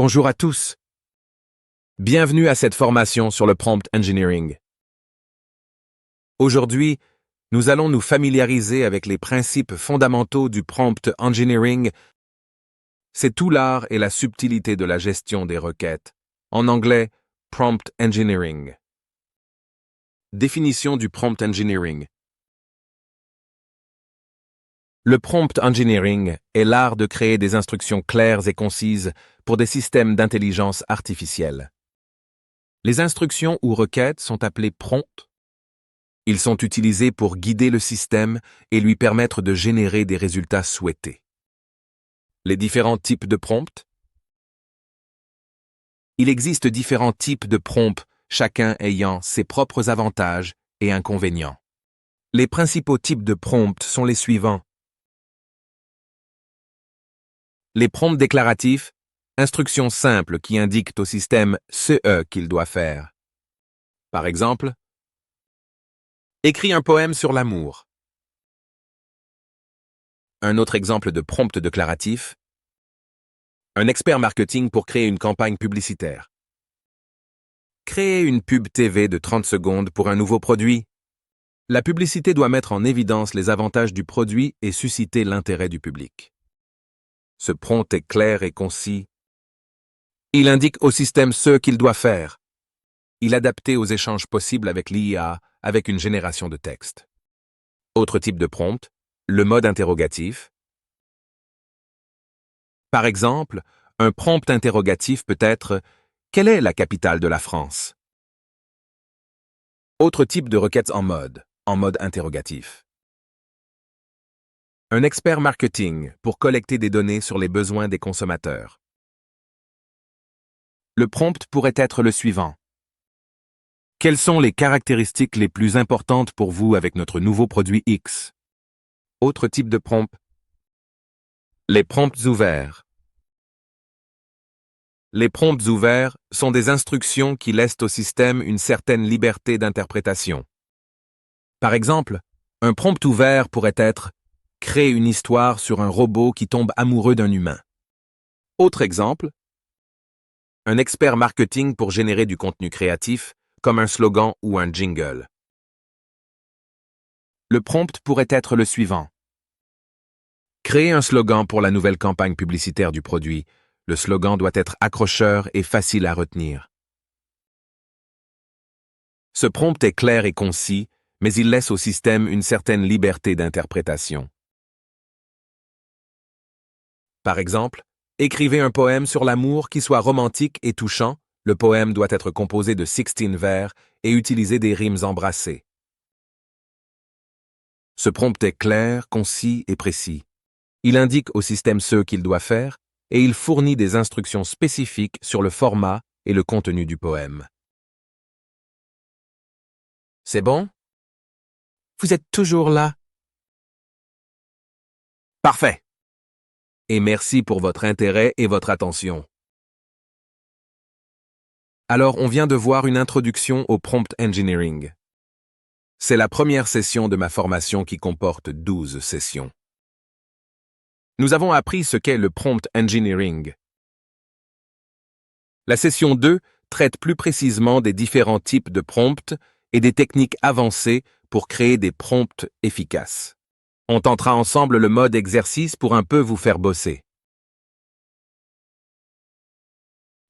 Bonjour à tous. Bienvenue à cette formation sur le prompt engineering. Aujourd'hui, nous allons nous familiariser avec les principes fondamentaux du prompt engineering. C'est tout l'art et la subtilité de la gestion des requêtes. En anglais, prompt engineering. Définition du prompt engineering. Le prompt engineering est l'art de créer des instructions claires et concises pour des systèmes d'intelligence artificielle. Les instructions ou requêtes sont appelées prompts. Ils sont utilisés pour guider le système et lui permettre de générer des résultats souhaités. Les différents types de prompts. Il existe différents types de prompts, chacun ayant ses propres avantages et inconvénients. Les principaux types de prompts sont les suivants. Les prompts déclaratifs, instructions simples qui indiquent au système ce qu'il doit faire. Par exemple, écris un poème sur l'amour. Un autre exemple de prompt déclaratif, un expert marketing pour créer une campagne publicitaire. Créer une pub TV de 30 secondes pour un nouveau produit. La publicité doit mettre en évidence les avantages du produit et susciter l'intérêt du public. Ce prompt est clair et concis. Il indique au système ce qu'il doit faire. Il est adapté aux échanges possibles avec l'IA avec une génération de texte. Autre type de prompt, le mode interrogatif. Par exemple, un prompt interrogatif peut être « Quelle est la capitale de la France ?» Autre type de requête en mode interrogatif. Un expert marketing pour collecter des données sur les besoins des consommateurs. Le prompt pourrait être le suivant. Quelles sont les caractéristiques les plus importantes pour vous avec notre nouveau produit X? Autre type de prompt. Les prompts ouverts. Les prompts ouverts sont des instructions qui laissent au système une certaine liberté d'interprétation. Par exemple, un prompt ouvert pourrait être « Crée une histoire sur un robot qui tombe amoureux d'un humain ». Autre exemple, un expert marketing pour générer du contenu créatif, comme un slogan ou un jingle. Le prompt pourrait être le suivant. Créer un slogan pour la nouvelle campagne publicitaire du produit. Le slogan doit être accrocheur et facile à retenir. Ce prompt est clair et concis, mais il laisse au système une certaine liberté d'interprétation. Par exemple, écrivez un poème sur l'amour qui soit romantique et touchant. Le poème doit être composé de 16 vers et utiliser des rimes embrassées. Ce prompt est clair, concis et précis. Il indique au système ce qu'il doit faire et il fournit des instructions spécifiques sur le format et le contenu du poème. C'est bon? Vous êtes toujours là? Parfait! Et merci pour votre intérêt et votre attention. Alors, on vient de voir une introduction au prompt engineering. C'est la première session de ma formation qui comporte 12 sessions. Nous avons appris ce qu'est le prompt engineering. La session 2 traite plus précisément des différents types de prompts et des techniques avancées pour créer des prompts efficaces. On tentera ensemble le mode exercice pour un peu vous faire bosser.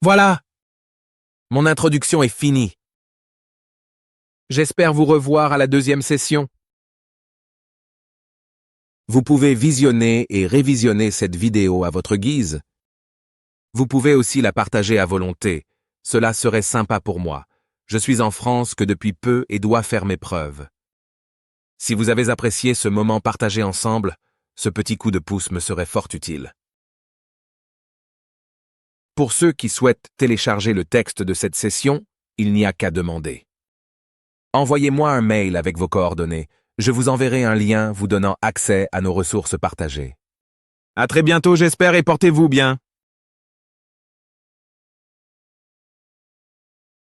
Voilà! Mon introduction est finie. J'espère vous revoir à la deuxième session. Vous pouvez visionner et révisionner cette vidéo à votre guise. Vous pouvez aussi la partager à volonté. Cela serait sympa pour moi. Je suis en France que depuis peu et dois faire mes preuves. Si vous avez apprécié ce moment partagé ensemble, ce petit coup de pouce me serait fort utile. Pour ceux qui souhaitent télécharger le texte de cette session, il n'y a qu'à demander. Envoyez-moi un mail avec vos coordonnées. Je vous enverrai un lien vous donnant accès à nos ressources partagées. À très bientôt, j'espère, et portez-vous bien.